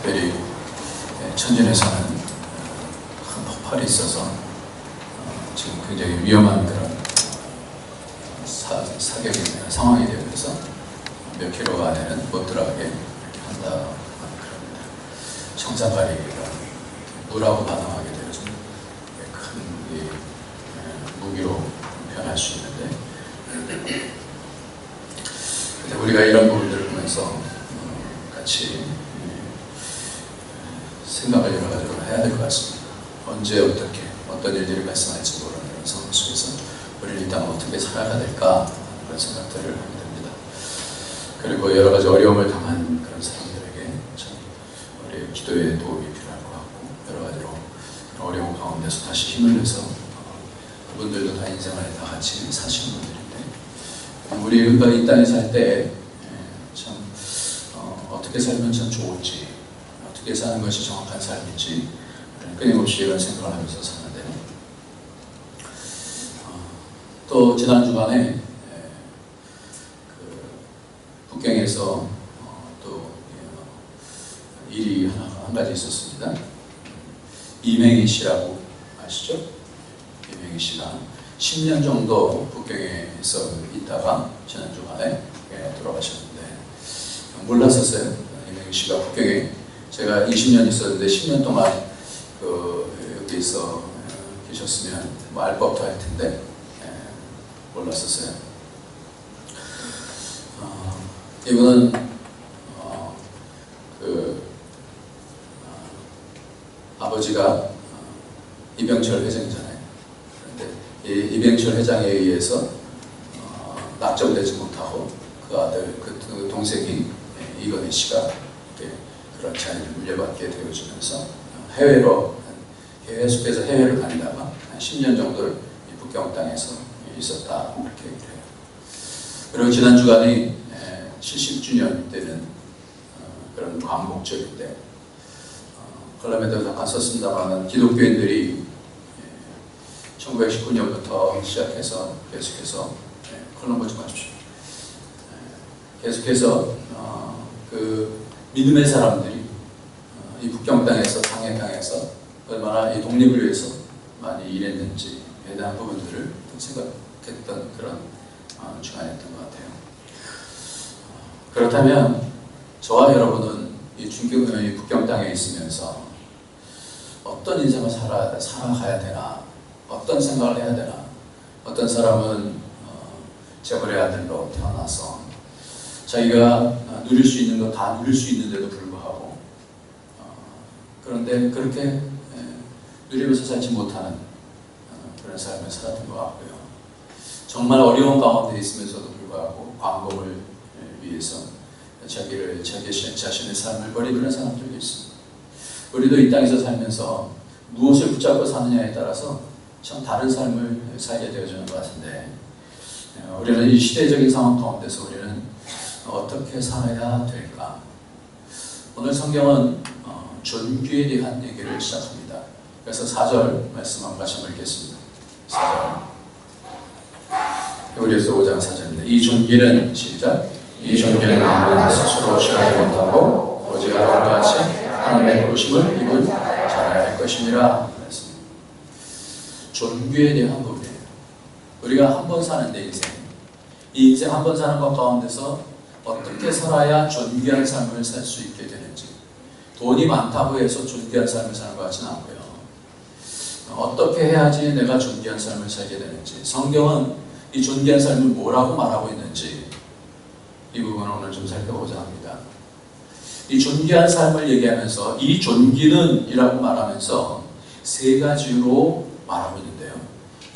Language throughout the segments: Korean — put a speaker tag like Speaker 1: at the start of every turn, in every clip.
Speaker 1: 특별히 천진에서는 큰 폭발이 있어서 지금 굉장히 위험한 그런 사격이 상황이 되어서 몇 킬로 안에는 못 들어가게 이렇게 한다 그럽니다. 청산가리가 물하고 반응하게 되어서 큰 무기로 변할 수 있는데, 우리가 이런 부분들을 보면서 같이 생각을 여러 가지로 해야 될 것 같습니다. 언제 어떻게 어떤 일들이 발생할지 모르는 그런 상황 속에서 우리는 일단 어떻게 살아가야 될까 그런 생각들을 하게 됩니다. 그리고 여러 가지 어려움을 당한 그런 사람들에게 참 우리의 기도의 도움이 필요할 것 같고, 여러 가지로 어려움 가운데서 다시 힘을 내서 그분들도 다 인생을 다 같이 사시는 분들인데, 우리가 이 땅에 살 때 참 어떻게 살면 참 좋을지, 어떻게 사는 것이 정확한 삶인지 끊임없이 이런 생각을 하면서 사는데, 또 지난 주간에 북경에서 또 일이 한 가지 있었습니다. 이명희 씨라고 아시죠? 이명희 씨가 10년 정도 북경에서 있다가 지난 주간에 돌아가셨는데, 몰랐었어요. 이명희 씨가 북경에, 제가 20년 있었는데 10년 동안 여기서 계셨으면 뭐 알 법도 할 텐데 몰랐었어요. 이분은 아버지가 이병철 회장이잖아요. 그런데 이 이병철 회장에 의해서 낙점되지 못하고 그 아들, 그 동생이 이건희 씨가 그런 자리를 물려받게 되어지면서 계속해서 해외를 다니다가 한 10년 정도를 북경 땅에서 있었다, 이렇게 얘기를 해요. 그리고 지난 주간이 70주년 되는 그런 광복절인데, 컬럼에도 잠깐 썼습니다만 기독교인들이 1919년부터 시작해서 계속해서 컬럼 보지 마십시오. 계속해서 그 믿음의 사람들이 이 북경 땅에서, 당해 땅에서 얼마나 이 독립을 위해서 많이 일했는지에 대한 부분들을 생각했던 그런 주간이었던 것 같아요. 그렇다면 저와 여러분은 이 북경 땅에 있으면서 어떤 인생을 살아가야 되나, 어떤 생각을 해야 되나. 어떤 사람은 재벌의 아들로 태어나서 자기가 누릴 수 있는 거 다 누릴 수 있는데도 불구하고 그런데 그렇게 누리면서 살지 못하는 그런 삶을 살았던 것 같고요. 정말 어려운 가운데 있으면서도 불구하고 광복을 위해서 자기 자신의 삶을 버리는 사람들도 있습니다. 우리도 이 땅에서 살면서 무엇을 붙잡고 사느냐에 따라서 참 다른 삶을 살게 되어지는 것 같은데, 우리는 이 시대적인 상황 가운데서 우리는 어떻게 살아야 될까? 오늘 성경은 존귀에 대한 얘기를 시작합니다. 그래서 4절 말씀 한 같이 읽겠습니다. 4절. 히브리서 5장 4절입니다. 이 존귀는, 시작. 이 존귀는 아무나 스스로 취하지 못하고 오직 아론과 같이 하나님의 부르심을 입은 자라야 할 것이니라. 존귀에 대한 부분이에요. 우리가 한 번 사는데 인생, 이 인생 한 번 사는 것 가운데서 어떻게 살아야 존귀한 삶을 살 수 있게 되는지, 돈이 많다고 해서 존귀한 삶을 사는 것 같지는 않고요. 어떻게 해야지 내가 존귀한 삶을 살게 되는지, 성경은 이 존귀한 삶을 뭐라고 말하고 있는지 이 부분을 오늘 좀 살펴보자 합니다. 이 존귀한 삶을 얘기하면서 이 존귀는 이라고 말하면서 세 가지로 말하고 있는데요.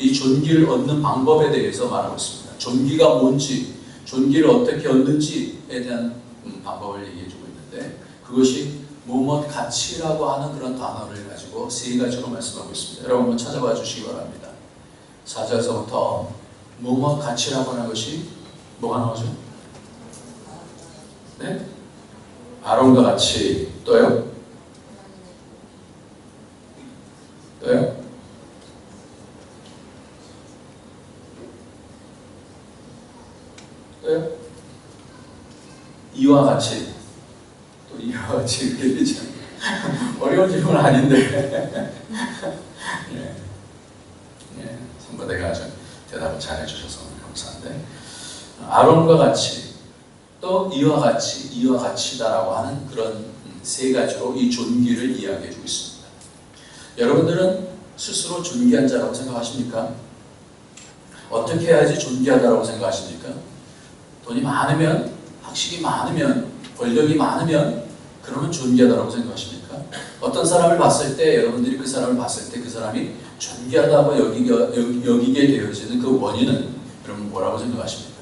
Speaker 1: 이 존귀를 얻는 방법에 대해서 말하고 있습니다. 존귀가 뭔지, 존귀를 어떻게 얻는지에 대한 방법을 얘기해주고 있는데, 그것이 무엇 가치라고 하는 그런 단어를 가지고 세 가지로 말씀하고 있습니다. 여러분 한번 찾아봐 주시기 바랍니다. 4절서부터 무엇 가치라고 하는 것이 뭐가 나오죠? 네? 아론과 같이. 또요? 또요? 또요? 이와 같이. 또 이와 같이 이렇게 되지 않아요. 어려운 질문은 아닌데. 예. 예. 선배가 아주 대답을 잘 해주셔서 감사한데. 아론과 같이, 또 이와 같이다라고 하는 그런 세 가지로 이 존귀를 이야기해 주고 있습니다. 여러분들은 스스로 존귀한 자라고 생각하십니까? 어떻게 해야지 존귀하다라고 생각하십니까? 돈이 많으면, 학식이 많으면, 권력이 많으면 그러면 존귀하다라고 생각하십니까? 어떤 사람을 봤을 때, 여러분들이 그 사람을 봤을 때 그 사람이 존귀하다고 여기게 되어지는 그 원인은 여러분 뭐라고 생각하십니까?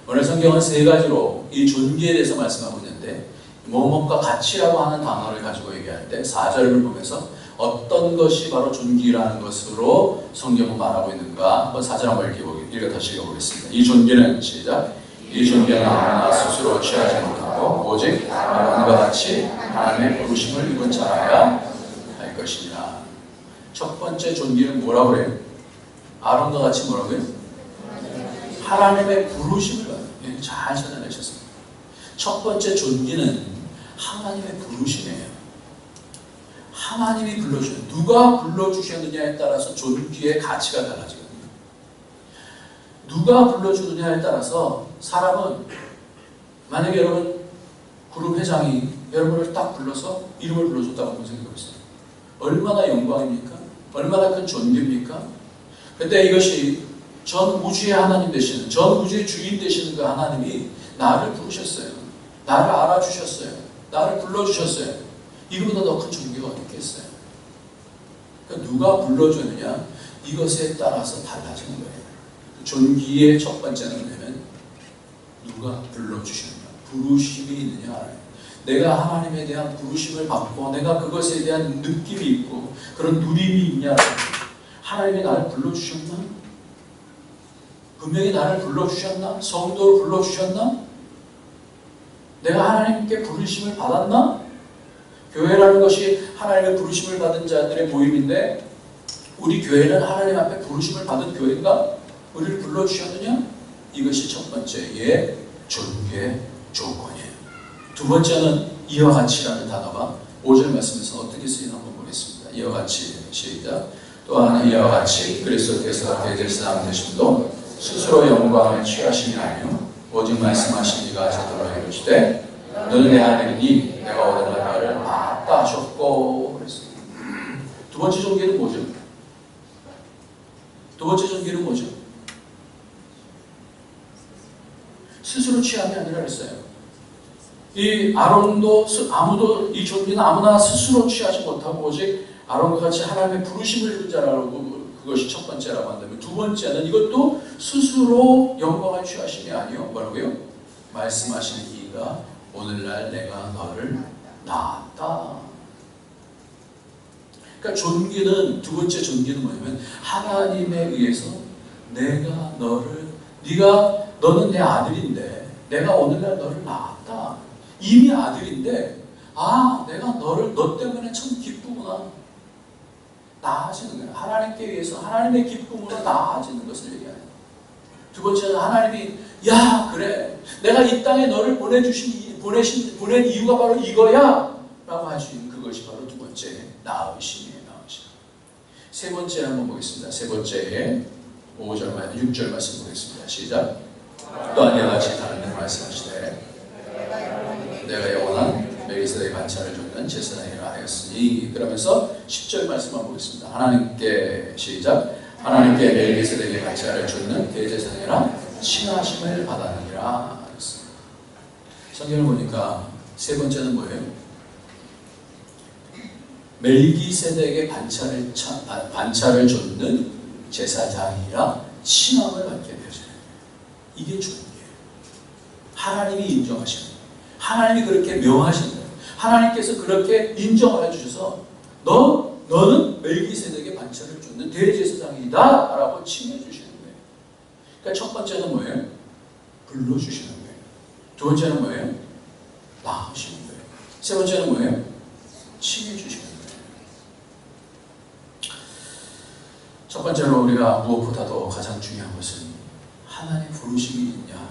Speaker 1: 오늘 성경은 세 가지로 이 존귀에 대해서 말씀하고 있는데, 뭐뭐과 같이라고 하는 단어를 가지고 얘기할 때 4절을 보면서 어떤 것이 바로 존귀라는 것으로 성경은 말하고 있는가, 한번 4절 한번 읽어 다시 읽어보겠습니다. 이 존귀는, 시작. 이 존귀는 아무나 스스로 취하지 못하고 오직 아론과 같이 하나님의 부르심을 입은 자라야 할 것이니라. 첫 번째 존귀는 뭐라고 그래요? 아론과 같이 뭐라고요? 하나님의 부르심을 받아요. 잘 찾아내셨습니다. 첫 번째 존귀는 하나님의 부르심이에요. 하나님이 불러주셔요. 누가 불러주셨느냐에 따라서 존귀의 가치가 달라지거든요. 누가 불러주느냐에 따라서 사람은, 만약에 여러분 그룹 회장이 여러분을 딱 불러서 이름을 불러줬다고 한번 생각해보세요. 얼마나 영광입니까? 얼마나 큰 존귀입니까? 근데 이것이 전 우주의 하나님 되시는, 전 우주의 주인 되시는 그 하나님이 나를 부르셨어요. 나를 알아주셨어요. 나를 불러주셨어요. 이거보다 더 큰 존귀가 어디 있겠어요? 그러니까 누가 불러주느냐, 이것에 따라서 달라지는 거예요. 존귀의 첫 번째는 뭐냐면 누가 불러주셨느냐, 부르심이 있느냐. 내가 하나님에 대한 부르심을 받고 내가 그것에 대한 느낌이 있고 그런 누림이 있냐. 하나님이 나를 불러주셨나? 분명히 나를 불러주셨나? 성도를 불러주셨나? 내가 하나님께 부르심을 받았나? 교회라는 것이 하나님의 부르심을 받은 자들의 모임인데, 우리 교회는 하나님 앞에 부르심을 받은 교회인가? 우리를 불러주셨느냐? 이것이 첫 번째의 존귀의 조건이에요. 두 번째는 이와 같이라는 단어가 5절 말씀에서 어떻게 쓰이나 한번 보겠습니다. 이와 같이, 시작. 또한 이와 같이 그리스도께서 대제사장 되심도 스스로 영광을 취하심이 아니요 오직 말씀하신 이가 저더러 이르시되 너는 내 아들이니 내가 오늘날 너를 낳았다 하셨고 그랬습니다. 두 번째 존귀는 뭐죠? 두 번째 존귀는 뭐죠? 스스로 취함이 아니라 그랬어요. 이 아론도 아무도 이 존귀는 아무나 스스로 취하지 못하고 오직 아론과 같이 하나님의 부르심을 입은 자라고, 그것이 첫 번째라고 한다면, 두 번째는 이것도 스스로 영광을 취하심이 아니요 뭐라고요? 말씀하시는 이가 오늘날 내가 너를 낳았다. 그러니까 존귀는, 두 번째 존귀는 뭐냐면 하나님에 의해서 내가 너를, 너는 내 아들인데 내가 오늘날 너를 낳았다. 이미 아들인데 내가 너 때문에 참 기쁘구나. 나아지는 거예요. 하나님께 의해서 하나님의 기쁨으로 나아지는 것을 얘기해요. 두 번째는 하나님이 그래 내가 이 땅에 너를 보낸 이유가 바로 이거야 라고 할 수 있는 그것이 바로 두 번째 나으심이에요. 나으심. 세 번째 한번 보겠습니다. 세 번째 6절 말씀 보겠습니다. 시작. 또한 이와 같이 다른 데 말씀하시되 내가 영원한 멜기세덱의 반차를 줬는 제사장이라 하였으니, 그러면서 10절 말씀만 보겠습니다. 하나님께, 시작. 하나님께 멜기세덱의 반차를 줬는 대제사장이라 칭하심을 받았느니라 하였습니다. 성경을 보니까 세 번째는 뭐예요? 멜기세덱의 반차를 줬는 제사장이라 칭함을 받게 되어져요. 이게 존귀예요. 하나님이 인정하시는 거예요. 하나님이 그렇게 명하신 거예요. 하나님께서 그렇게 인정을 해주셔서 너는 멜기세덱의 반차를 줬는 대제사장이다 라고 칭해 주시는 거예요. 그러니까 첫 번째는 뭐예요? 불러주시는 거예요. 두 번째는 뭐예요? 낳으시는 거예요. 세 번째는 뭐예요? 칭해 주시는 거예요. 첫 번째로 우리가 무엇보다도 가장 중요한 것은 하나님 부르심이 있냐.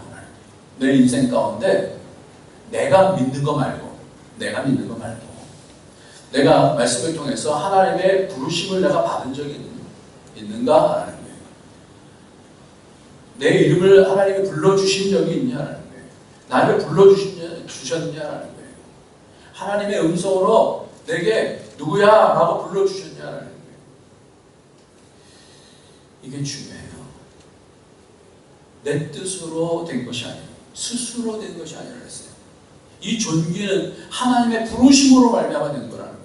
Speaker 1: 내 인생 가운데 내가 믿는 거 말고 내가 말씀을 통해서 하나님의 부르심을 내가 받은 적이 있는가? 하는 거예요. 내 이름을 하나님이 불러주신 적이 있냐라는 거예요. 나를 불러주셨냐라는 거예요. 하나님의 음성으로 내게 누구야? 라고 불러주셨냐라는 거예요. 이게 중요해요. 내 뜻으로 된 것이 아니에요. 스스로 된 것이 아니라 그랬어요. 이 존귀는 하나님의 부르심으로 말미암아 된 거라는 거예요.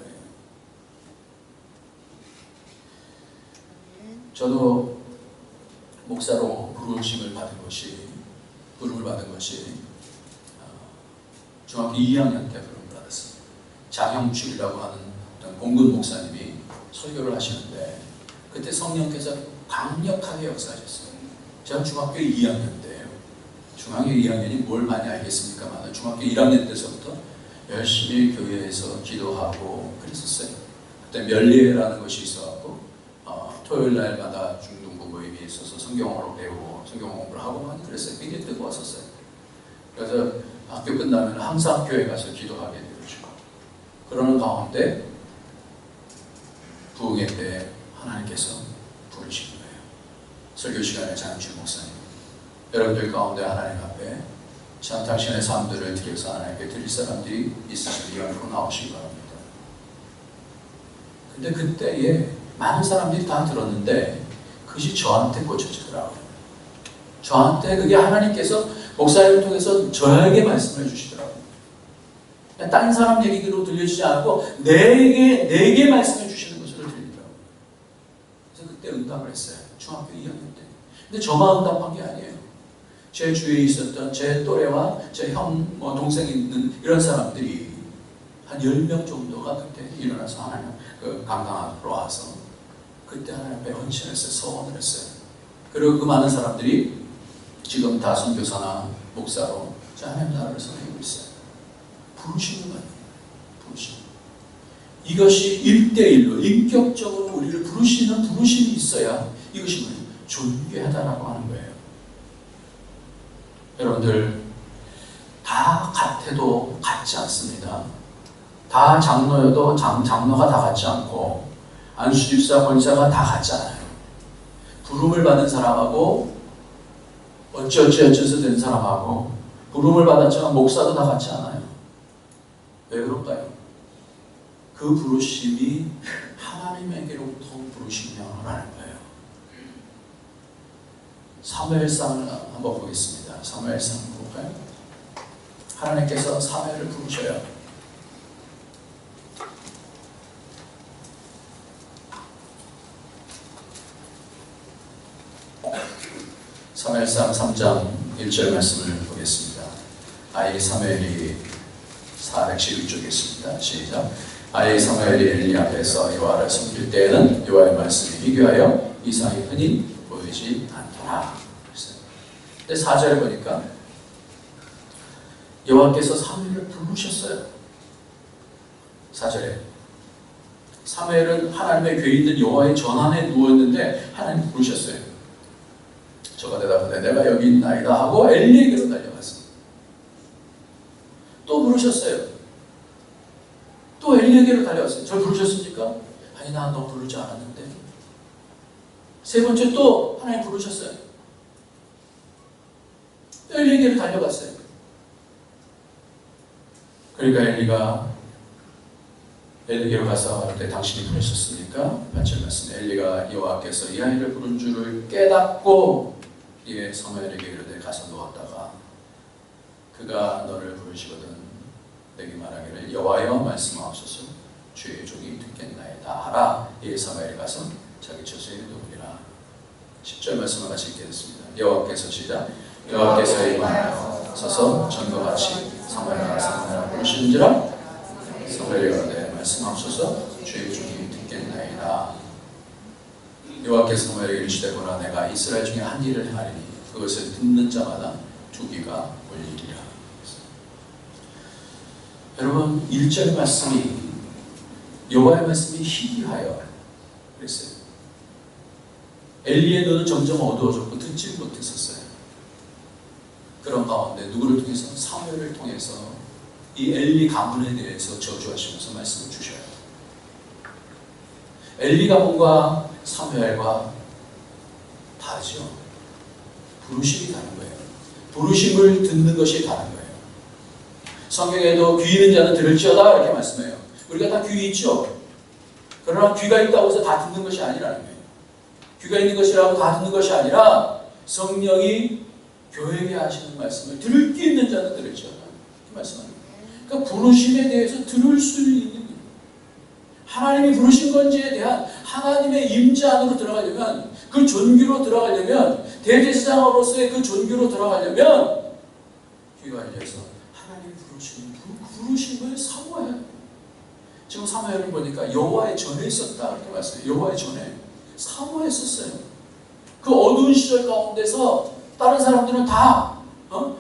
Speaker 1: 저도 목사로 부름을 받은 것이 중학교 2학년 때 부름을 받았어요. 장형출이라고 하는 어떤 공군 목사님이 설교를 하시는데 그때 성령께서 강력하게 역사하셨어요. 제가 중학교 2학년 때예요. 중학교 2학년이 뭘 많이 알겠습니까만 중학교 1학년 때서부터 열심히 교회에서 기도하고 그랬었어요. 그때 멸리회라는 것이 있어갖고 토요일 날마다 중등부 모임이 있어서 성경어로 배우고 성경 공부를 하고 많이 그랬어요. 굉장히 뜨거웠었어요. 그래서 학교 끝나면 항상 교회 가서 기도하게 되죠. 그러는 가운데 부흥회 때 하나님께서 부르신 거예요. 설교 시간에 장춘 목사님, 여러분들 가운데 하나님 앞에 참 당신의 삶들을 드려서 하나님께 드릴 사람들이 있으시면 이 앞으로 나오시기 바랍니다. 근데 그때에 많은 사람들이 다 들었는데 그것이 저한테 꽂혀지더라고요. 저한테 그게 하나님께서 목사님을 통해서 저에게 말씀을 주시더라고요. 다른 사람 얘기로 들려주지 않고 내게 말씀해 주시는 것으로 들리더라고요. 그래서 그때 응답을 했어요. 중학교 2학년 때. 근데 저만 응답한 게 아니에요. 제 주위에 있었던 제 또래와 제 형, 동생이 있는 이런 사람들이 한 10명 정도가 그때 일어나서 하나님 강당 앞으로 와서 그때 하나님 앞에 헌신했어요. 서원을 했어요. 그리고 그 많은 사람들이 지금 다 선교사나 목사로 하나님 나라를 섬기고 있어요. 부르시는 거예요. 부르심. 이것이 1대1로 인격적으로 우리를 부르시는 부르심이 있어야 이것이 뭐예요? 존귀하다라고 하는 거예요. 여러분들 다 같아도 같지 않습니다. 다 장로여도 장로가 다 같지 않고 안수집사 권사가 다 같지 않아요. 부름을 받은 사람하고 어찌어찌어찌어서 된 사람하고 부름을 받았지만 목사도 다 같지 않아요. 왜 그럴까요? 그 부르심이 하나님에게로부터 부르심이라는 거예요. 사무엘상을 한번 보겠습니다. 사무엘상 볼까요? 하나님께서 사무엘을 부르셔요. 사무엘상 3장 1절 말씀을 보겠습니다. 아이 사무엘이 411쪽에 있습니다. 시작. 아이 사무엘이 엘리 앞에서 여호와를 섬길 때에는 여호와의 말씀이 비교하여 이상이 흔히 보이지 않더라. 근데 4절에 보니까 여호와께서 사무엘을 부르셨어요. 4절에 사무엘은 하나님의 궤에 있는 여호와의 전안에 누워있는데 하나님 부르셨어요. 저가 대답하되 내가 여기 있나이다 하고 엘리에게로 달려갔습니다. 또 부르셨어요. 또 엘리에게로 달려갔어요. 저 부르셨습니까? 아니 나 너 부르지 않았는데. 세 번째 또 하나님 부르셨어요. 또 엘리에게로 달려갔어요. 그러니까 엘리에게로 가서 할 때 당신이 부르셨습니까? 8절 말씀. 엘리가 여호와께서 이 아이를 부른 줄을 깨닫고 이에 사무엘에게 이르되 가서 누웠다가 그가 너를 부르시거든 내게 말하기를 여호와여 말씀하옵소서 주의 종이 듣겠나이다 하라. 이에 사무엘이 가서 자기 처소에 누우니라. 10절 말씀을 같이 읽겠습니다. 여호와께서 시작. 여호와께서 임하여 서서 전과 같이 사무엘아 부르시는지라. 사무엘이 이르되 말씀하옵소서 주의 종이 듣겠나이다. 여호와께서 사무엘에게 이르시되 보라 내가 이스라엘 중에 한 일을 행하리니 그것을 듣는 자마다 두 귀가 열리리라. 여러분 1절 말씀이 여호와의 말씀이 희귀하여 그랬어요. 엘리의 눈은 점점 어두워졌고 듣지 못했었어요. 그런 가운데 누구를 통해서? 사무엘을 통해서 이 엘리 가문에 대해서 저주하시면서 말씀을 주셔요. 엘리가 뭔가 사무엘과 다르죠. 부르심이 다른 거예요. 부르심을 듣는 것이 다른 거예요. 성경에도 귀 있는 자는 들을지어다 이렇게 말씀해요. 우리가 다 귀 있죠. 그러나 귀가 있다고 해서 다 듣는 것이 아니라는 거예요. 귀가 있는 것이라고 다 듣는 것이 아니라 성령이 교회에게 하시는 말씀을 들을 귀 있는 자는 들을지어다 이렇게 말씀합니다. 그러니까 부르심에 대해서 들을 수 있는 거예요. 하나님이 부르신 건지에 대한 하나님의 임재 안으로 들어가려면, 그 존귀로 들어가려면, 대제사장으로서의 그 존귀로 들어가려면 귀가 열려서 하나님이 부르시는 그 부르심을 사모해야 해요. 지금 사무엘을 보니까 여호와의 전에 있었다 이렇게 말씀해요. 여호와의 전에 사모했었어요. 그 어두운 시절 가운데서 다른 사람들은 다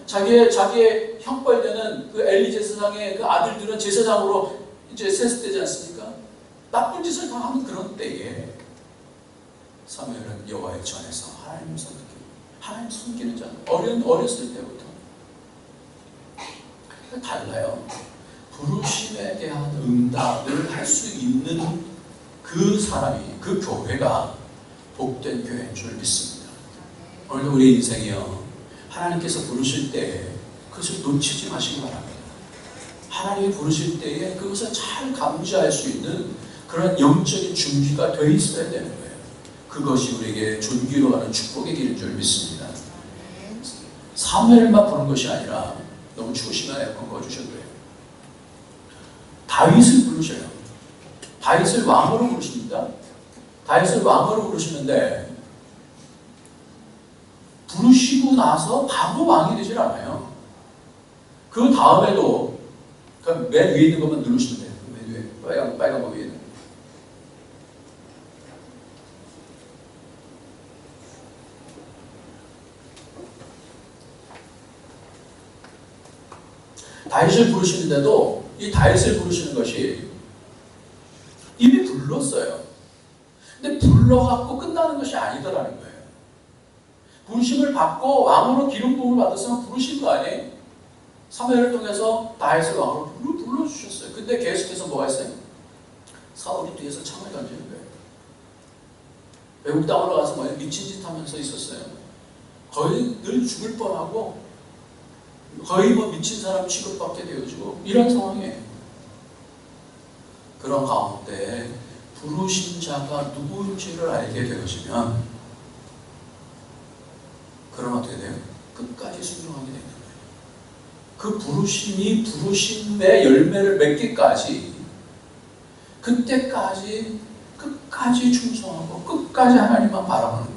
Speaker 1: 자기의 형벌되는 그 엘리 제사장의 그 아들들은 제사장으로 이제 세습되지 않습니까? 나쁜 짓을 다 하는 그런 때에 사무엘은 여호와의 전에서 하나님을 섬기고 하나님 섬기는 자, 어렸을 때부터 달라요. 부르심에 대한 응답을 할 수 있는 그 사람이, 그 교회가 복된 교회인 줄 믿습니다. 오늘도 우리 인생이요, 하나님께서 부르실 때 그것을 놓치지 마시기 바랍니다. 하나님이 부르실 때에 그것을 잘 감지할 수 있는 그런 영적인 준비가 되어 있어야 되는 거예요. 그것이 우리에게 존귀로 가는 축복의 길인 줄 믿습니다. 사무엘만 보는 것이 아니라, 너무 추우시면 에어컨 꺼주셔도 돼요. 다윗을 부르셔요. 다윗을 왕으로 부르십니다. 다윗을 왕으로 부르시는데 부르시고 나서 바로 왕이 되질 않아요. 그 다음에도 그러니까 맨 위에 있는 것만 누르시면 돼요. 맨 위에 빨간 거 위에 있는 거. 다윗을 부르시는데도 이 다윗을 부르시는 것이 이미 불렀어요. 근데 불러갖고 끝나는 것이 아니더라는 거예요. 부르심을 받고 왕으로 기름 부음을 받았으면 부르신 거 아니에요? 사무엘을 통해서 다윗을 왕으로 불러주셨어요. 근데 계속해서 뭐가 있어요? 사울이 뒤에서 창을 던지는 거예요. 외국 땅으로 가서 뭐 미친 짓 하면서 있었어요. 거의 늘 죽을 뻔하고 거의 뭐 미친 사람 취급받게 되어지고 이런 상황이에요. 그런 가운데 부르신 자가 누구인지를 알게 되어지면 그럼 어떻게 돼요? 끝까지 순종하게 되는 거예요. 그 부르심이 부르심의 열매를 맺기까지, 그때까지 끝까지 충성하고 끝까지 하나님만 바라보는 거.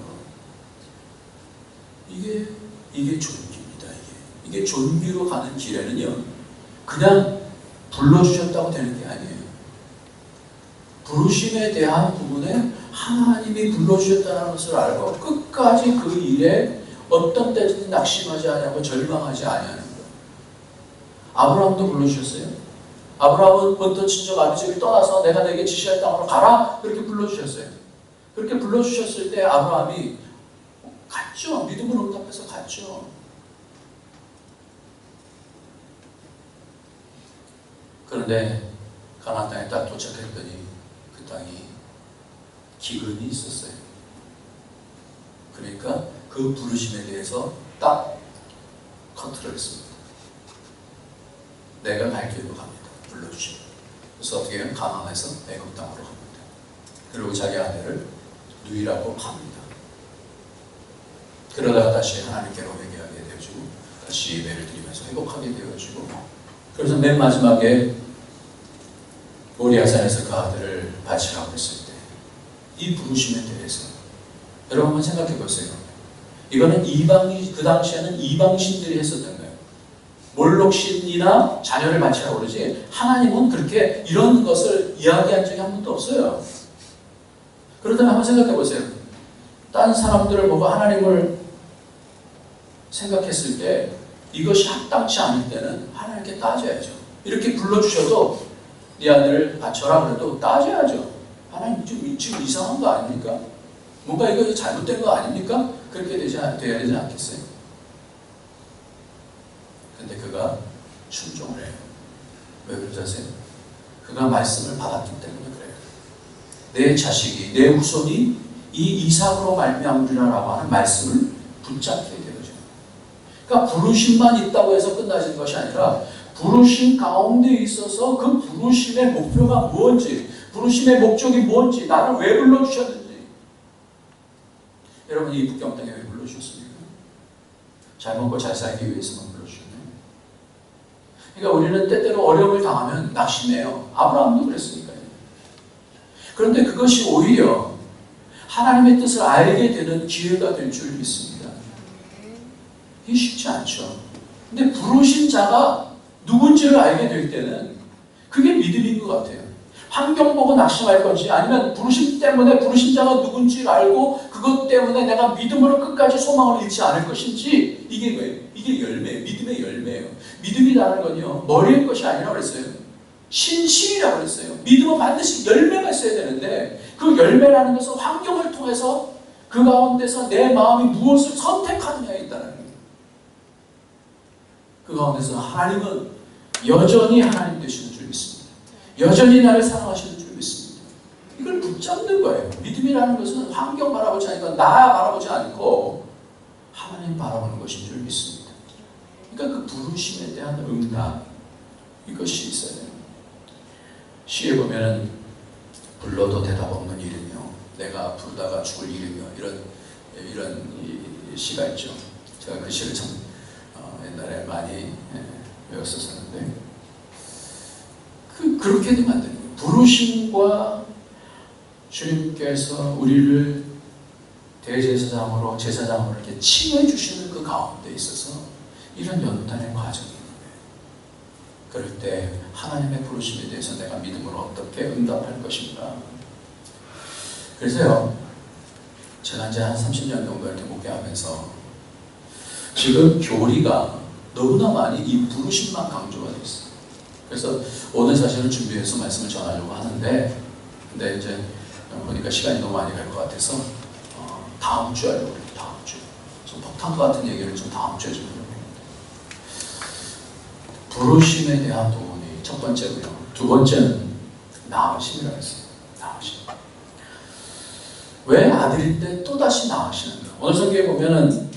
Speaker 1: 이게 존귀입니다. 이게 존귀로 가는 길에는요, 그냥 불러주셨다고 되는 게 아니에요. 부르심에 대한 부분에 하나님이 불러주셨다는 것을 알고 끝까지 그 일에 어떤 때든지 낙심하지 아니하고 절망하지 아니하는 거예요. 아브라함도 불러주셨어요. 아브라함은 본토 친정 아비집을 떠나서 내가 내게 지시할 땅으로 가라 그렇게 불러주셨어요. 그렇게 불러주셨을 때 아브라함이 갔죠. 믿음으로 응답해서 갔죠. 그런데 가나안 땅에 딱 도착했더니 그 땅이 기근이 있었어요. 그러니까 그 부르심에 대해서 딱 컨트롤 했습니다. 내가 갈 길로 갑니다. 불러주시고. 그래서 어떻게 하면 가나안에서 애굽 땅으로 갑니다. 그리고 자기 아내를 누이라고 합니다. 그러다가 다시 하나님께로 회개하게 되어지고 다시 예배를 드리면서 회복하게 되어지고, 그래서 맨 마지막에 모리아산에서 그 아들을 바치라고 했을 때 이 부르심에 대해서 여러분 한번 생각해 보세요. 이거는 그 당시에는 이방신들이 했었던 거예요. 몰록신이나 자녀를 바치라고 그러지 하나님은 그렇게 이런 것을 이야기한 적이 한 번도 없어요. 그렇다면 한번 생각해 보세요. 다른 사람들을 보고 하나님을 생각했을 때 이것이 합당치 않을 때는 하나님께 따져야죠. 이렇게 불러주셔도 네 아들을 바쳐라 그래도 따져야죠. 하나님 지금 이상한 거 아닙니까? 뭔가 이거 잘못된 거 아닙니까? 그렇게 돼야 되지 않겠어요? 근데 그가 순종을 해요. 왜 그러세요? 그가 말씀을 받았기 때문에 그래요. 내 자식이, 내 후손이 이 이삭으로 말미암으리라라고 하는 말씀을 붙잡게 되죠. 그러니까 부르심만 있다고 해서 끝나지는 것이 아니라 부르심 가운데 있어서 그 부르심의 목표가 무엇인지, 부르심의 목적이 무엇인지, 나를 왜 불러주셨는지. 여러분, 이 북경 땅에 왜 불러주셨습니까? 잘 먹고 잘 살기 위해서만 불러주셨나요? 그러니까 우리는 때때로 어려움을 당하면 낙심해요. 아브라함도 그랬으니까요. 그런데 그것이 오히려 하나님의 뜻을 알게 되는 기회가 될 줄 믿습니다. 이게 쉽지 않죠. 근데 부르신 자가 누군지를 알게 될 때는 그게 믿음인 것 같아요. 환경 보고 낙심할 건지, 아니면 부르심 때문에 부르신 자가 누군지를 알고 그것 때문에 내가 믿음으로 끝까지 소망을 잃지 않을 것인지, 이게 뭐예요? 이게 열매예요. 믿음의 열매예요. 믿음이라는 건요, 머리의 것이 아니라 그랬어요. 신실이라고 그랬어요. 믿음은 반드시 열매가 있어야 되는데, 그 열매라는 것은 환경을 통해서 그 가운데서 내 마음이 무엇을 선택하느냐에 있다는 거예요. 그 가운데서 하나님은 여전히 하나님 되시는 줄 믿습니다. 여전히 나를 사랑하시는 줄 믿습니다. 이걸 붙잡는 거예요. 믿음이라는 것은 환경 바라보지 않고 나 바라보지 않고 하나님 바라보는 것인 줄 믿습니다. 그러니까 그 부르심에 대한 응답, 이것이 있어야 돼요. 시에 보면은 불러도 대답 없는 이름이요, 내가 부르다가 죽을 이름이요, 이런 시가 있죠. 제가 그 시를 참 옛날에 많이 외웠었는데, 그렇게 되면 안 되는 거예요. 부르심과 주님께서 우리를 대제사장으로, 제사장으로 이렇게 칭해 주시는 그 가운데 있어서 이런 연단의 과정이 있는 거예요. 그럴 때 하나님의 부르심에 대해서 내가 믿음으로 어떻게 응답할 것인가. 그래서요, 제가 이제 한 30년 정도 이렇게 목회하면서 지금 교리가 너무나 많이 이 부르심만 강조가 되어 있어요. 그래서 오늘 사실은 준비해서 말씀을 전하려고 하는데, 근데 이제 보니까 시간이 너무 많이 갈 것 같아서 다음 주에 하려고 해요. 다음 주. 좀 폭탄과 같은 얘기를 좀 다음 주에 좀 해볼게요. 부르심에 대한 도움이 첫 번째고요. 두 번째는 나으심이라고 했어요. 나으심. 왜 아들인데 또다시 나으시는가? 오늘 성경에 보면은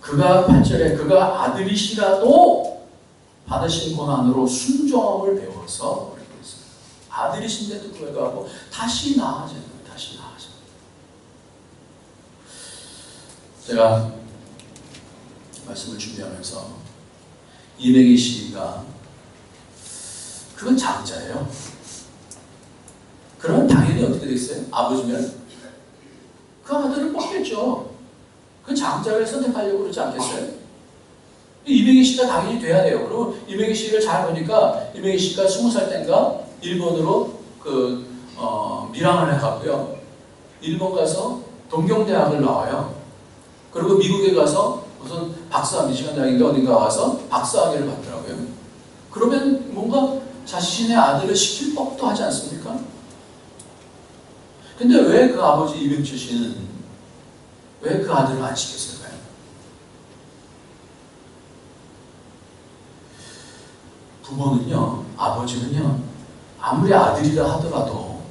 Speaker 1: 그가 8절에 그가 아들이시라도 받으신 고난으로 순종함을 배워서, 아들이신데도 불구하고 다시 나아지는 거예요. 다시 나아지는 거예요. 제가 말씀을 준비하면서 이명희 씨가, 그건 장자예요. 그러면 당연히 어떻게 되겠어요? 아버지면 그 아들을 뽑겠죠. 그 장자를 선택하려고 그러지 않겠어요? 이명희 씨가 당연히 돼야 돼요. 그리고 이명희 씨를 잘 보니까 이명희 씨가 20살 때인가 일본으로 밀항을 해갔고요. 일본 가서 동경대학을 나와요. 그리고 미국에 가서 무슨 박사, 미시간 대학인가 어딘가 와서 박사학위를 받더라고요. 그러면 뭔가 자신의 아들을 시킬 법도 하지 않습니까? 근데 왜 그 아버지 이병철 씨는 왜 그 아들을 안 시켰을까요? 부모는요, 아버지는요, 아무리 아들이라 하더라도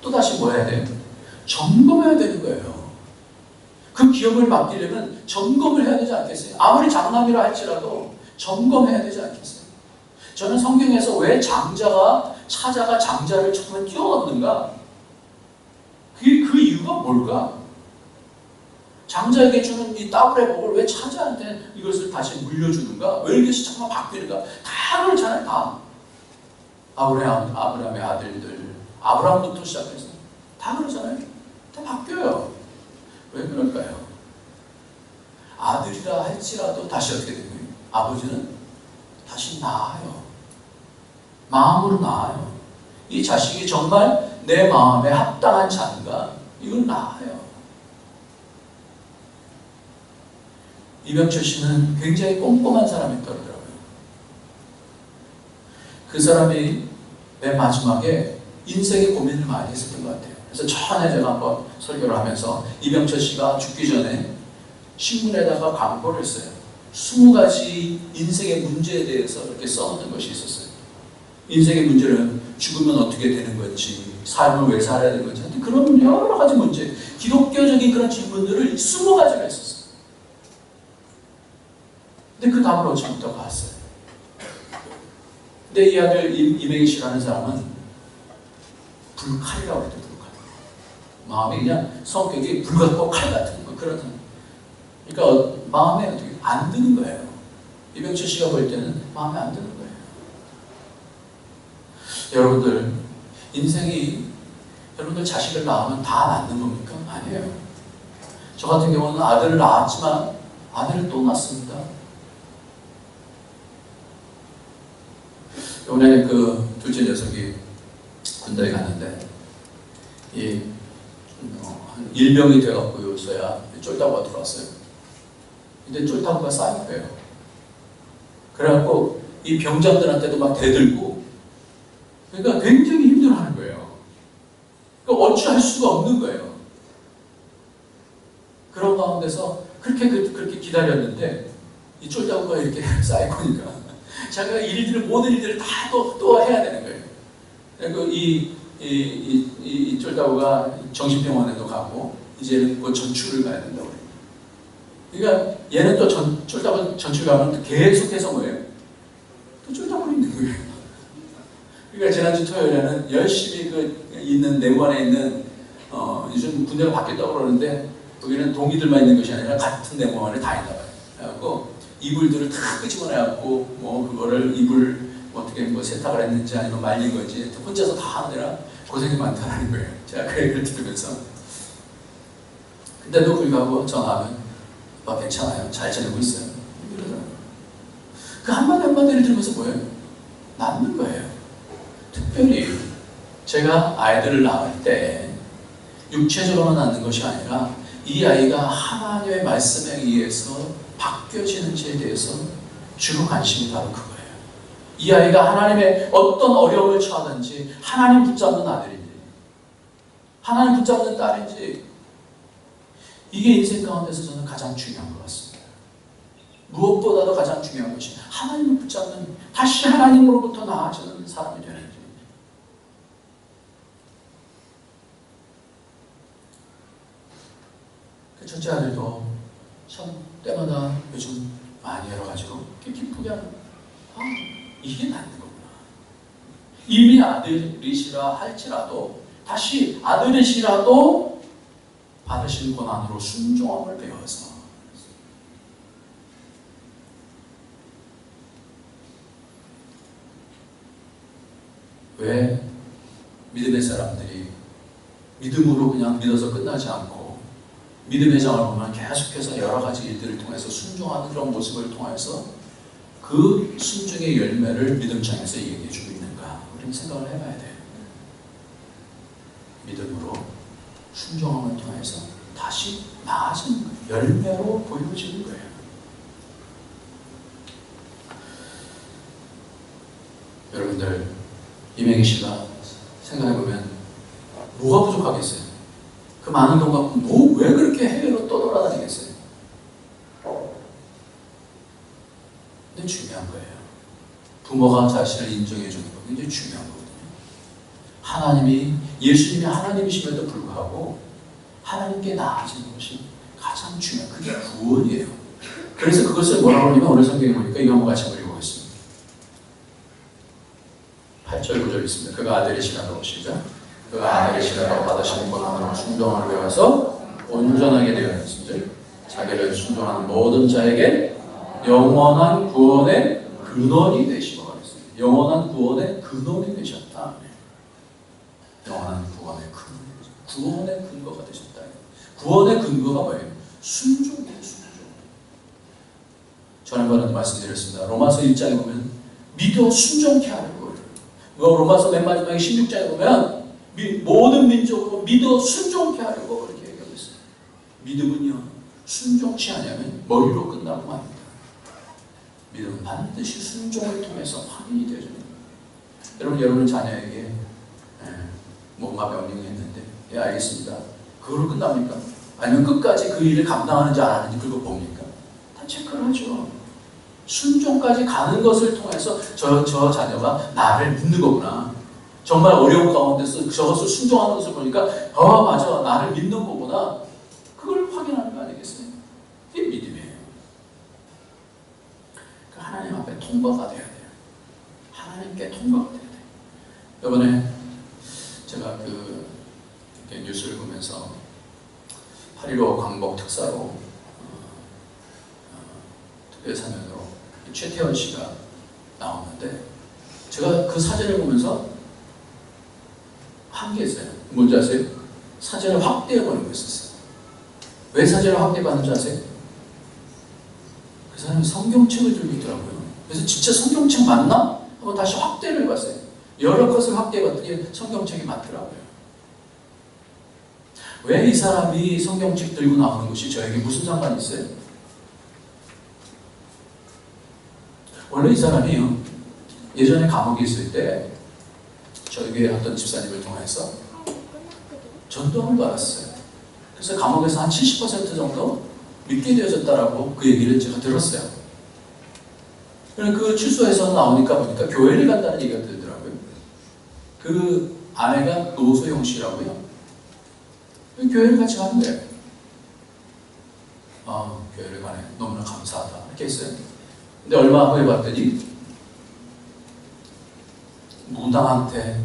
Speaker 1: 또다시 뭐 해야 돼요? 점검해야 되는 거예요. 그 기업을 맡기려면 점검을 해야 되지 않겠어요? 아무리 장남이라 할지라도 점검해야 되지 않겠어요? 저는 성경에서 왜 장자가 차자가 장자를 처음에 뛰어넘는가? 그 이유가 뭘까? 장자에게 주는 이 더블의 복을 왜 차자한테 이것을 다시 물려주는가? 왜 이것이 정말 바뀌는가? 다 그렇잖아요. 다. 아브라함의 아들들, 아브라함부터 시작해서 다 그러잖아요. 다 바뀌어요. 왜 그럴까요? 아들이라 할지라도 다시 어떻게 되는 거예요? 아버지는 다시 나아요. 마음으로 나아요. 이 자식이 정말 내 마음에 합당한 자인가? 이건 나아요. 이병철 씨는 굉장히 꼼꼼한 사람이었다고 그러더라고요. 그 사람이 맨 마지막에 인생의 고민을 많이 했었던 것 같아요. 그래서 전에 제가 한번 설교를 하면서 이병철 씨가 죽기 전에 신문에다가 광고를 했어요. 20가지 인생의 문제에 대해서 이렇게 써놓는 것이 있었어요. 인생의 문제는 죽으면 어떻게 되는 건지, 삶을 왜 살아야 되는 건지, 그런 여러 가지 문제, 기독교적인 그런 질문들을 20가지가 있었어요. 근데 그 답을 얻지 못하고 갔어요. 근데 이 아들 이명희 씨라는 사람은 불칼이라고 그랬죠. 불칼. 마음이 그냥 성격이 불 같고 칼 같은 거 그런 사람. 그러니까 마음에 어떻게 안 드는 거예요. 이병철 씨가 볼 때는 마음에 안 드는 거예요. 여러분들 인생이 여러분들 자식을 낳으면 다 낳는 겁니까? 아니에요. 저 같은 경우는 아들을 낳았지만 아들을 또 낳습니다. 이번에 그 둘째 녀석이 군대에 갔는데 일병이 돼갖고 요서야 쫄다구가 들어왔어요. 근데 쫄다구가 쌓인 거예요. 그래갖고 이 병장들한테도 막 대들고, 그러니까 굉장히 힘들어하는 거예요. 그러니까 어찌할 수가 없는 거예요. 그런 가운데서 그렇게 기다렸는데 이 쫄다구가 이렇게 쌓이고 보니까 자기가 모든 일들을 다 또 해야 되는 거예요. 그리고 이 쫄다구가 정신병원에도 가고 이제는 곧 전출을 가야 된다고 그래요. 그러니까 얘는 또 쫄다구 전출 가면 계속해서 뭐예요? 또 쫄다구로 있는 거예요. 그러니까 지난주 토요일에는 열심히 있는 내관에 있는 요즘 군대가 바뀌었다고 그러는데 여기는 동기들만 있는 것이 아니라 같은 내관에 다 있나 봐요. 그래갖고 이불들을 다 끄집어내갖고 뭐 그거를 이불 어떻게 뭐 세탁을 했는지 아니면 말린 건지 혼자서 다 하느라 고생이 많다는 거예요. 제가 그 얘기를 들으면서. 근데도 불구하고 전화하면 괜찮아요. 잘 지내고 있어요. 이러더라고요. 그 한마디 한마디를 들으면서 뭐예요? 낳는 거예요. 특별히 제가 아이들을 낳을 때 육체적으로 낳는 것이 아니라 이 아이가 하나님의 말씀에 의해서 바뀌어지는지에 대해서 주로 관심이 바로 그거예요. 이 아이가 하나님의 어떤 어려움을 처하든지 하나님 붙잡는 아들인지 하나님 붙잡는 딸인지, 이게 인생 가운데서 저는 가장 중요한 것 같습니다. 무엇보다도 가장 중요한 것이 하나님을 붙잡는, 다시 하나님으로부터 나아지는 사람이 되는지. 그 첫째 아들도 참 때마다 요즘 많이 여러 가지로 기쁘게 하는, 이게 낫는 거구나. 이미 아들이시라 할지라도 다시 아들이시라도 받으신 고난으로 순종함을 배워서, 왜 믿음의 사람들이 믿음으로 그냥 믿어서 끝나지 않고 믿음의 장을 보면 계속해서 여러 가지 일들을 통해서 순종하는 그런 모습을 통해서 그 순종의 열매를 믿음장에서 얘기해주고 있는가, 우리는 생각을 해봐야 돼요. 믿음으로 순종함을 통해서 다시 나아지는 거예요. 열매로 보여지는 거예요. 여러분들, 이명희 씨가 생각해보면 뭐가 부족하겠어요? 그 많은 돈 갖고 왜 그렇게 해외로 떠돌아다니겠어요? 근데 중요한 거예요. 부모가 자신을 인정해주는 거 굉장히 중요한 거거든요. 하나님이, 예수님이 하나님이심에도 불구하고 하나님께 나아지는 것이 가장 중요한, 그게 구원이에요. 그래서 그것을 뭐라고 하냐면 오늘 성경에 보니까 이거 한번 같이 읽어보겠습니다. 8절 9절 있습니다. 그가 아들이시라고 시작. 그가 아들이시라고 받으시는 권한으로 순종을 배워서 온전하게 되었으니 자기를 순종하는 모든 자에게 영원한 구원의 근원이 되시고 그랬습니다. 영원한 구원의 근원이 되셨다. 영원한 구원의 구원의 근거가 되셨다. 구원의 근거가 뭐예요? 순종이에요. 순종. 지난번에도 말씀드렸습니다. 로마서 1장에 보면 믿어 순종케 하려고, 로마서 맨 마지막에 16장에 보면 모든 민족으로 믿어 순종케 하려고 그렇게 얘기하고 있어요. 믿음은요, 순종치 않으면 머리로 끝나고 맙니다. 믿음은 반드시 순종을 통해서 확인이 되어집니다. 여러분 자녀에게 뭔가 명령했는데, 예, 알겠습니다. 그걸로 끝납니까? 아니면 끝까지 그 일을 감당하는지 안 하는지 그거 봅니까? 다 체크를 하죠. 순종까지 가는 것을 통해서 저 자녀가 나를 믿는 거구나. 정말 어려운 가운데서 저것을 순종하는 것을 보니까 맞아, 나를 믿는 거구나. 그걸 확인하는 거 아니겠어요? 이게 믿음이에요. 그러니까 하나님 앞에 통과가 돼야 돼요. 하나님께 통과가 돼야 돼요. 이번에 제가 뉴스를 보면서 8.15 광복 특사로 특별사면으로 최태원 씨가 나오는데 제가 그 사진을 보면서 한 게 있어요. 뭔지 아세요? 사진을 확대해보는 거 있었어요. 왜 사진을 확대해봤는지 아세요? 그 사람이 성경책을 들고 있더라고요. 그래서 진짜 성경책 맞나? 한번 다시 확대를 해봤어요. 여러 것을 확대해봤더니 성경책이 맞더라고요. 왜 이 사람이 성경책 들고 나오는 것이 저에게 무슨 상관이 있어요? 원래 이 사람이요, 예전에 감옥에 있을 때 저희 교회 어떤 집사님을 통해서 전도를 받았어요. 그래서 감옥에서 한 70% 정도 믿게 되어졌다라고 그 얘기를 제가 들었어요. 그 출소해서 나오니까 보니까 교회를 간다는 얘기가 들더라고요. 그 아내가 노소영 씨라고요. 교회를 같이 가는 거예요. 교회를 가네. 너무나 감사하다. 이렇게 했어요. 근데 얼마 후에 봤더니 무당한테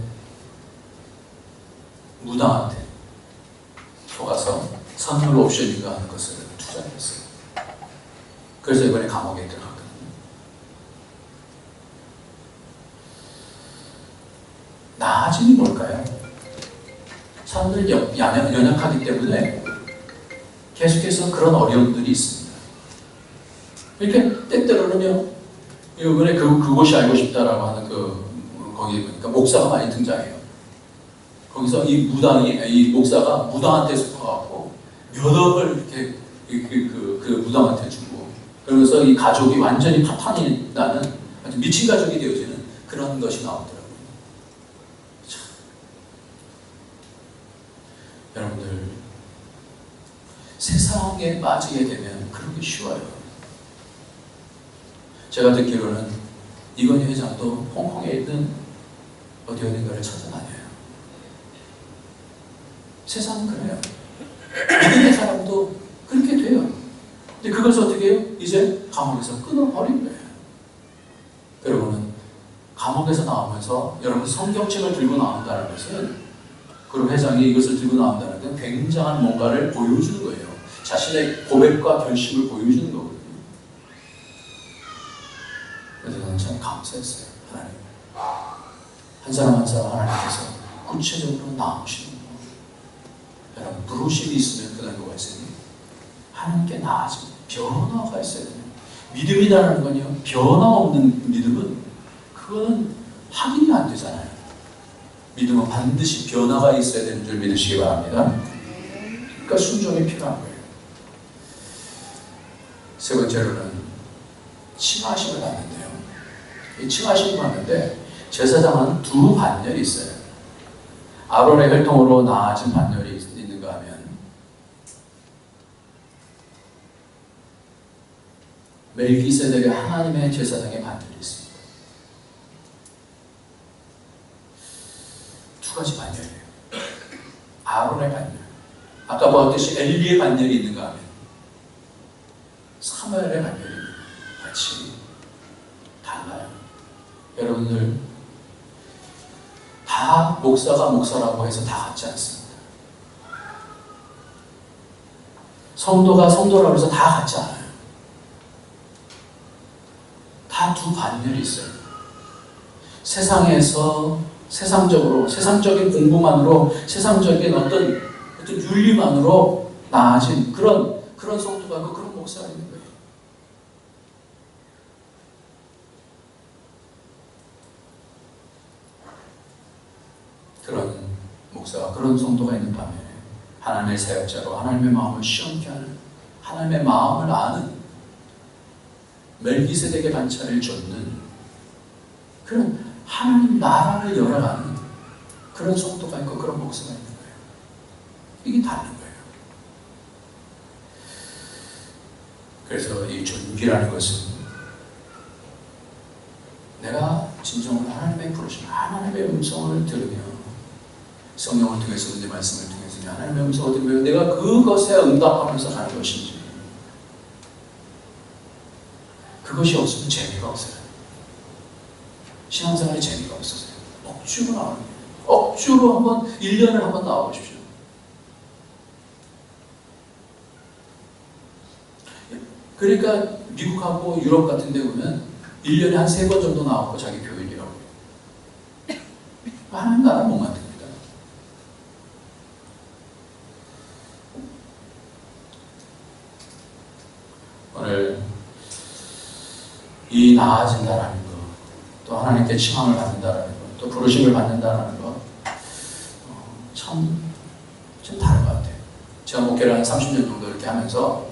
Speaker 1: 속아서 선물 옵션인가 하는 것을 투자했어요. 그래서 이번에 감옥에 들어갔거든요. 나아짐이 뭘까요? 사람들이 연약하기 때문에 계속해서 그런 어려움들이 있습니다. 이렇게 때때로는요, 이번에 그곳이 알고 싶다라고 하는 거기 보니까 목사가 많이 등장해요. 거기서 이 목사가 무당한테 속아갖고 몇 억을 이렇게 그 무당한테 주고, 그러면서 이 가족이 완전히 파탄이 나는 아주 미친 가족이 되어지는 그런 것이 나오더라고요. 참. 여러분들, 세상에 빠지게 되면 그런 게 쉬워요. 제가 듣기로는 이건희 회장도 홍콩에 있는 어디 어딘가를 찾아다녀요. 세상은 그래요. 믿음의 사람도 그렇게 돼요. 근데 그것을 어떻게 해요? 이제 감옥에서 끊어버린 거예요. 여러분은 감옥에서 나오면서 여러분 성경책을 들고 나온다는 것은, 그리고 회장이 이것을 들고 나온다는 건 굉장한 뭔가를 보여주는 거예요. 자신의 고백과 결심을 보여주는 거거든요. 그래서 저는 참 감사했어요. 하나님, 한 사람 한 사람 하나님께서 구체적으로 나오시는 거. 여러분, 부르심이 있으면 그런 거가 있으니 하나님께 나아지고 변화가 있어야 돼요. 믿음이라는 건요, 변화 없는 믿음은 그거는 확인이 안 되잖아요. 믿음은 반드시 변화가 있어야 되는 줄 믿으시기 바랍니다. 그러니까 순종이 필요한 거예요. 세 번째로는 칭하심을 받는데요. 이 칭하심을 받는데 제사장은 두 반열이 있어요. 아론의 혈통으로 나아진 반열이 있는가 하면 멜기세덱의 하나님의 제사장의 반열이 있습니다. 두 가지 반열이에요. 아론의 반열. 아까 보았듯이 엘리의 반열이 있는가 하면 사무엘의 반열이 같이 달라요. 여러분들, 다 목사가 목사라고 해서 다 같지 않습니다. 성도가 성도라고 해서 다 같지 않아요. 다 두 반열이 있어요. 세상에서 세상적인 공부만으로, 세상적인 어떤 윤리만으로 나아진 그런 성도가 있고 그런 목사가 있는 거예요. 그런 목사가, 그런 성도가 있는 반면에 하나님의 사역자로 하나님의 마음을 시험케 하는, 하나님의 마음을 아는, 멜기세덱의 반차를 줬는 그런 하나님 나라를 열어가는 그런 성도가 있고 그런 목사가 있는 거예요. 이게 다른 거예요. 그래서 이 존귀라는 것은 진정으로 하나님의 부르심, 하나님의 음성을 들으며 성령을 통해서 내 말씀을 통해서 하나님의 음성을 들으며 내가 그것에 응답하면서 가는 것인지, 그것이 없으면 재미가 없어요. 신앙생활에 재미가 없어서요. 억지로 나오는 거예요. 억지로 한번 1년을 한번 나와보십시오. 그러니까 미국하고 유럽 같은 데 보면 1년에 한 3번 정도 나오고 자기 교인이라고 해요. 하나님 나라를 못 만듭니다. 오늘 이 나아진다라는 것, 또 하나님께 칭함을 받는다라는 것, 또 부르심을 받는다라는 것, 참 다른 것 같아요. 제가 목회를 한 30년 정도 이렇게 하면서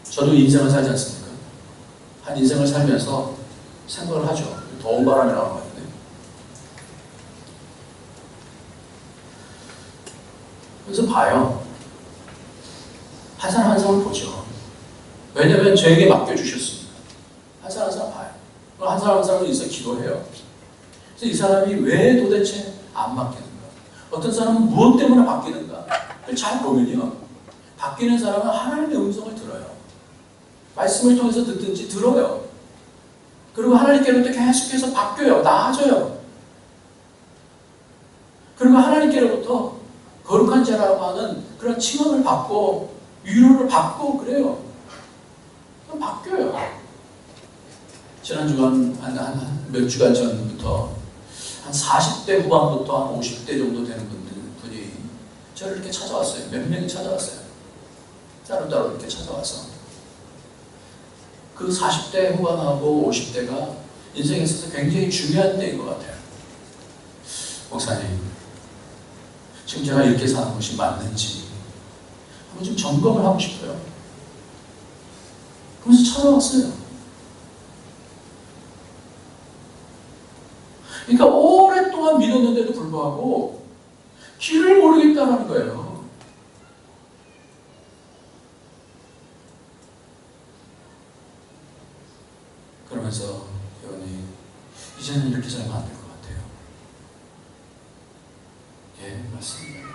Speaker 1: 저도 인생을 살지 않습니까? 한 인생을 살면서 생각을 하죠. 더운 바람이 나오는 것 같은데. 그래서 봐요. 한 사람 한 사람을 보죠. 왜냐면 저에게 맡겨주셨습니다. 한 사람 한 사람 봐요. 그럼 한 사람 한 사람은 있어 기도해요. 그래서 이 사람이 왜 도대체 안 바뀌는가? 어떤 사람은 무엇 때문에 바뀌는가? 잘 보면요. 바뀌는 사람은 하나님의 음성을 들어요. 말씀을 통해서 듣든지 들어요. 그리고 하나님께로부터 계속해서 바뀌어요. 나아져요. 그리고 하나님께로부터 거룩한 자라고 하는 그런 칭함을 받고 위로를 받고 그래요. 그럼 바뀌어요. 지난주 한 몇 주간 전부터 한 40대 후반부터 한 50대 정도 되는 분이 저를 이렇게 찾아왔어요. 몇 명이 찾아왔어요. 따로따로 이렇게 찾아와서 그 40대 후반하고 50대가 인생에 있어서 굉장히 중요한 때인 것 같아요. 목사님, 지금 제가 이렇게 사는 것이 맞는지 한번 좀 점검을 하고 싶어요. 그래서 찾아왔어요. 그러니까 오랫동안 믿었는데도 불구하고 길을 모르겠다는 거예요. 그러면서 여러분이 이제는 이렇게 살면 안 될 것 같아요. 예, 맞습니다.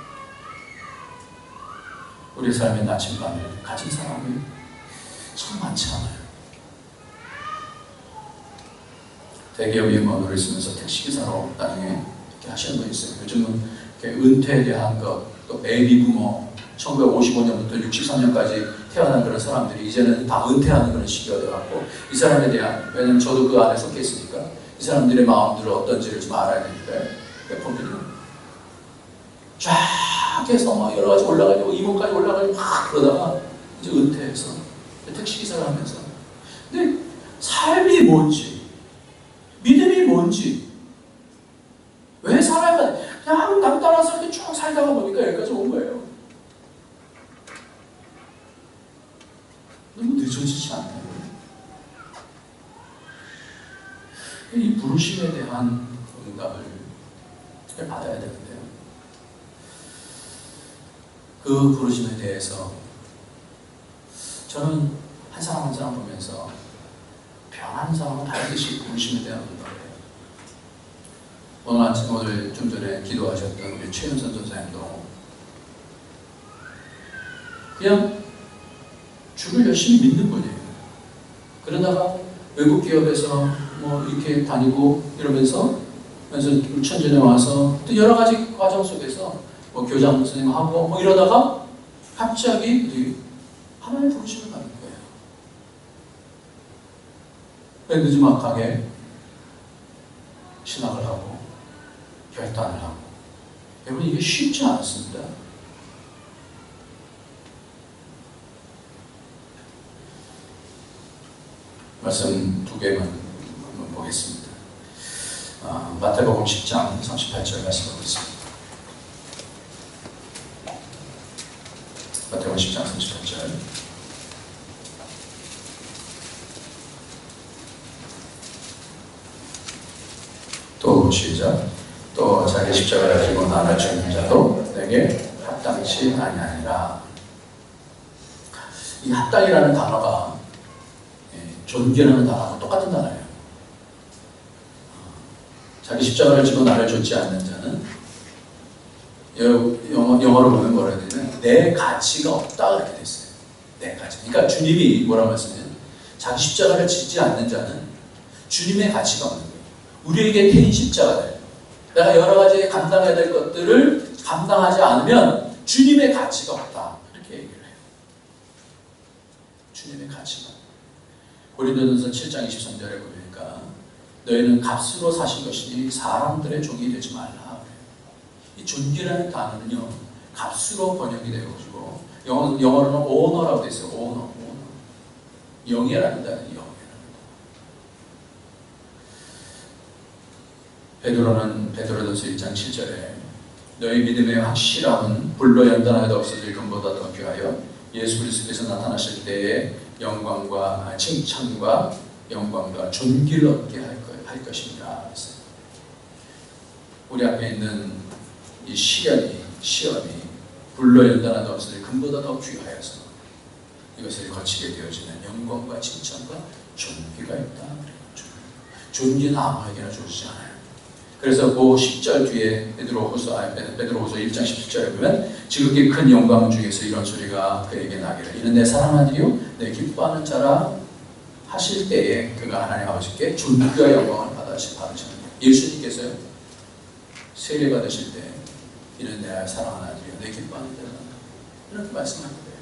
Speaker 1: 우리 삶의 나침반을 가진 사람이 참 많지 않아요. 대기업의 면허를 쓰면서 택시기사로 나중에 이렇게 하시는 분 있어요. 요즘은 이렇게 은퇴에 대한 것, 또 베이비 부모, 1955년부터 63년까지 태어난 그런 사람들이 이제는 다 은퇴하는 그런 시기가 되어갖고 이 사람에 대한, 왜냐면 저도 그 안에 속해 있으니까 이 사람들의 마음들은 어떤지를 좀 알아야 되니까요. 보면 쫙 해서 막 여러 가지 올라가지고 이모까지 올라가지고 막 그러다가 이제 은퇴해서 택시기사를 하면서, 근데 삶이 뭔지, 믿음이 뭔지, 왜 살아야 돼? 그냥 남 따라서 이렇게 쭉 살다가 보니까 여기까지 온 거예요. 너무 늦어지지 않나요? 이 부르심에 대한 응답을 받아야 되는데요. 그 부르심에 대해서 저는 한 사람 한 사람 보면서 변하는 사람은 다르듯이 부르심에 대한 응답을 해요. 오늘 좀 전에 기도하셨던 우리 최윤선 전사님도 그냥 주를 열심히 믿는 분이에요. 그러다가 외국 기업에서 뭐 이렇게 다니고 이러면서 천전에 와서 또 여러 가지 과정 속에서 뭐 교장 선생님하고 뭐 이러다가 갑자기 하나님의 부르심을 받는 거예요. 늦지막하게 신학을 하고 결단을 하고, 여러분 이게 쉽지 않습니다. 말씀 2개만 한번 보겠습니다. 마태복음 10장 38절 말씀 보겠습니다. 마태복음 10장 38절. 또 시작. 또 자기 십자가를 지고 나를 죽는 자도 내게 합당치 아니하니라. 이 합당이라는 단어가 존귀라는 단어하고 똑같은 단어예요. 자기 십자가를 지고 나를 좇지 않는 자는 영어로 보면 뭐라 해야 되냐면 내 가치가 없다 그렇게 됐어요. 내 가치. 그러니까 주님이 뭐라고 말씀해요? 자기 십자가를 지지 않는 자는 주님의 가치가 없는 거예요. 우리에게 태인 십자가들. 내가 여러 가지 감당해야 될 것들을 감당하지 않으면 주님의 가치가 없다. 이렇게 얘기를 해요. 주님의 가치가. 고린도전서 7장 23절에 보니까 너희는 값으로 사신 것이니 사람들의 종이 되지 말라. 이 존귀라는 단어는요, 값으로 번역이 되어가지고 영어로는 오너라고 되어 있어요. 오너. 영예라는 단어는 영예라는 단어. 베드로전서 1장 7절에 너희 믿음의 확실함은 불로 연단하여도 없어질 금보다 더 귀하여 예수 그리스도께서 나타나실 때에 영광과 칭찬과 영광과 존귀를 얻게 할 것입니다. 우리 앞에 있는 이 시험이 불로 연단하여도 없어질 금보다 더 귀하여서 이것을 거치게 되어지는 영광과 칭찬과 존귀가 있다. 존귀는 아무에게나 주어지지 않아요. 그래서 그 10절 뒤에 베드로후서 1장 17절에 보면 지극히 큰 영광 중에서 이런 소리가 그에게 나기를 이는 내 사랑하는 이요 내 기뻐하는 자라 하실 때에 그가 하나님 아버지께 존귀와 영광을 받으시는 거예요. 예수님께서요 세례 받으실 때 이는 내 사랑하는 아들이요 내 기뻐하는 자라 이렇게 말씀하는 거예요.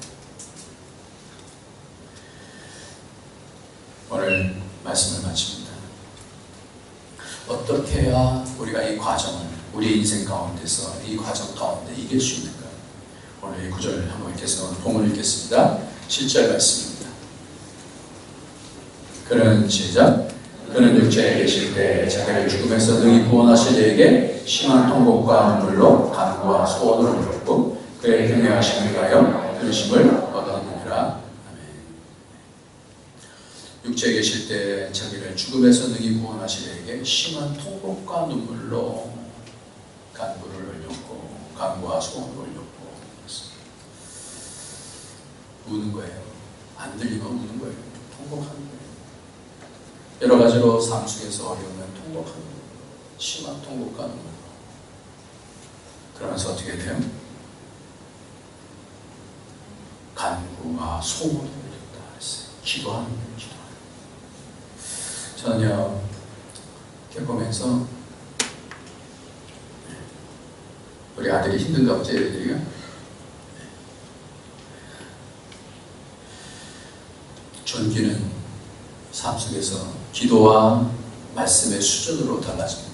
Speaker 1: 오늘 말씀을 마칩니다. 어떻게 해야 우리가 이 과정을 우리 인생 가운데서 이 과정 가운데 이길 수 있는가? 오늘 이 구절을 한번 읽겠습니다. 오늘 본문을 읽겠습니다. 7절 말씀입니다. 그는 시작. 그는 육체에 계실 때 자기를 죽음에서 능히 구원하실 이에게 심한 통곡과 눈물로 간구와 소원을 울었고 그의 경외하심을 위하여 근심을 얻었느니라. 육체에 계실 때 자기를 죽음에서 능히 구원하시려에게 심한 통곡과 눈물로 간구를 올렸고 간구와 소원을 올렸고 우는 거예요. 안 들리면 우는 거예요. 통곡하는 거예요. 여러 가지로 삶 속에서 어려우면 통곡하는 거예요. 심한 통곡과 눈물. 그러면서 어떻게 돼요? 간구와 소원을 올렸다 그랬어요. 기도하는 거예요. 저는요, 이렇게 보면서 우리 아들이 힘든가 보죠, 애들이요. 존귀는 삶 속에서 기도와 말씀의 수준으로 달라집니다.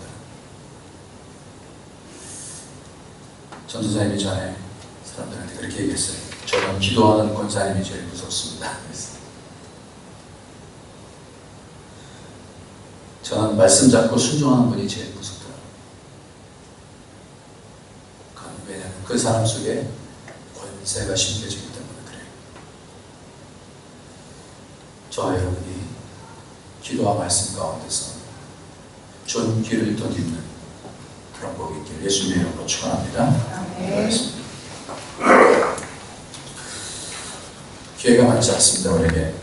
Speaker 1: 전도사님이 전에 사람들한테 그렇게 얘기했어요. 저는 기도하는 권사님이 제일 무섭습니다. 저는 말씀 잡고 순종하는 분이 제일 무섭더라고요. 왜냐하면 그 사람 속에 권세가 심겨지기 때문에 그래요. 저와 여러분이 기도와 말씀 가운데서 존귀를 덧입는 그런 복이 있기를 예수님의 이름으로 축원합니다. 기회가 많지 않습니다, 우리에게.